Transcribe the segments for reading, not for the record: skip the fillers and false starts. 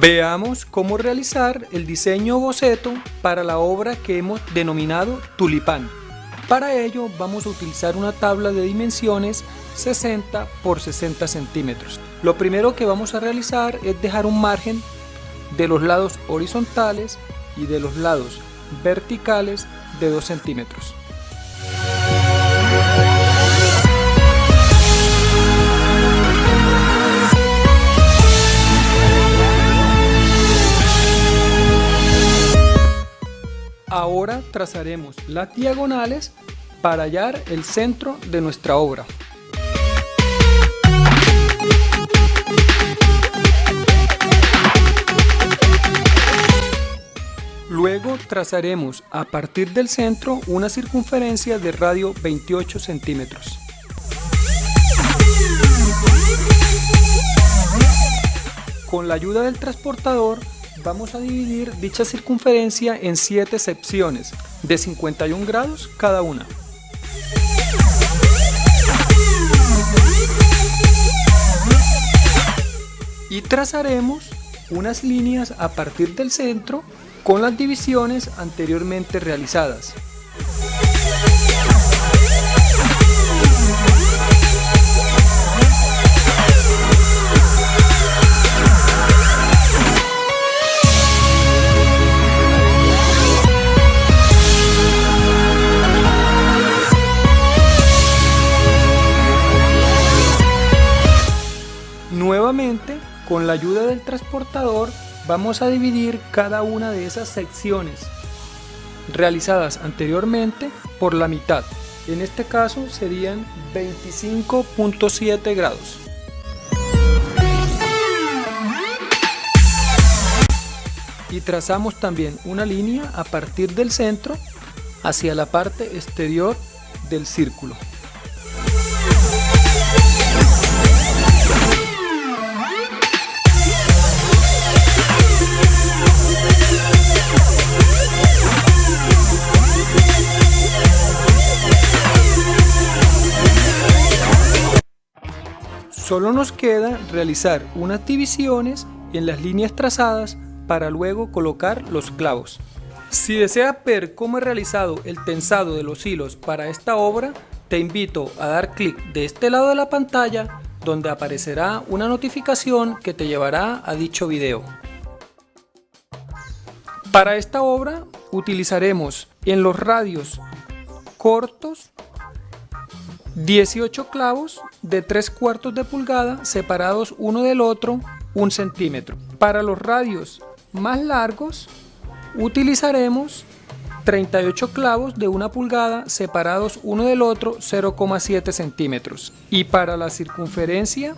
Veamos cómo realizar el diseño boceto para la obra que hemos denominado Tulipán. Para ello vamos a utilizar una tabla de dimensiones 60 por 60 centímetros. Lo primero que vamos a realizar es dejar un margen de los lados horizontales y de los lados verticales de 2 centímetros. Ahora trazaremos las diagonales para hallar el centro de nuestra obra. Luego trazaremos a partir del centro una circunferencia de radio 28 centímetros. Con la ayuda del transportador vamos a dividir dicha circunferencia en 7 secciones de 51 grados cada una. Y trazaremos unas líneas a partir del centro con las divisiones anteriormente realizadas. Nuevamente, con la ayuda del transportador, vamos a dividir cada una de esas secciones realizadas anteriormente por la mitad. En este caso serían 25.7 grados. Y trazamos también una línea a partir del centro hacia la parte exterior del círculo. Solo nos queda realizar unas divisiones en las líneas trazadas para luego colocar los clavos. Si deseas ver cómo he realizado el tensado de los hilos para esta obra, te invito a dar clic de este lado de la pantalla, donde aparecerá una notificación que te llevará a dicho video. Para esta obra utilizaremos en los radios cortos 18 clavos de 3/4 de pulgada separados uno del otro 1 centímetro. Para los radios más largos utilizaremos 38 clavos de 1 pulgada separados uno del otro 0,7 centímetros. Y para la circunferencia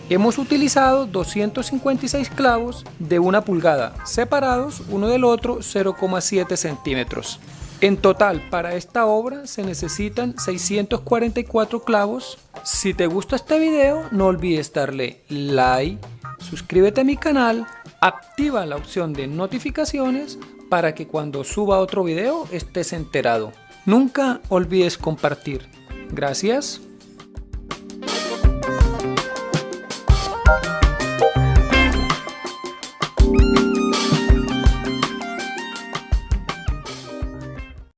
hemos utilizado 256 clavos de 1 pulgada separados uno del otro 0,7 centímetros. En total, para esta obra se necesitan 644 clavos. Si te gusta este video, no olvides darle like, suscríbete a mi canal, activa la opción de notificaciones para que cuando suba otro video estés enterado. Nunca olvides compartir. Gracias.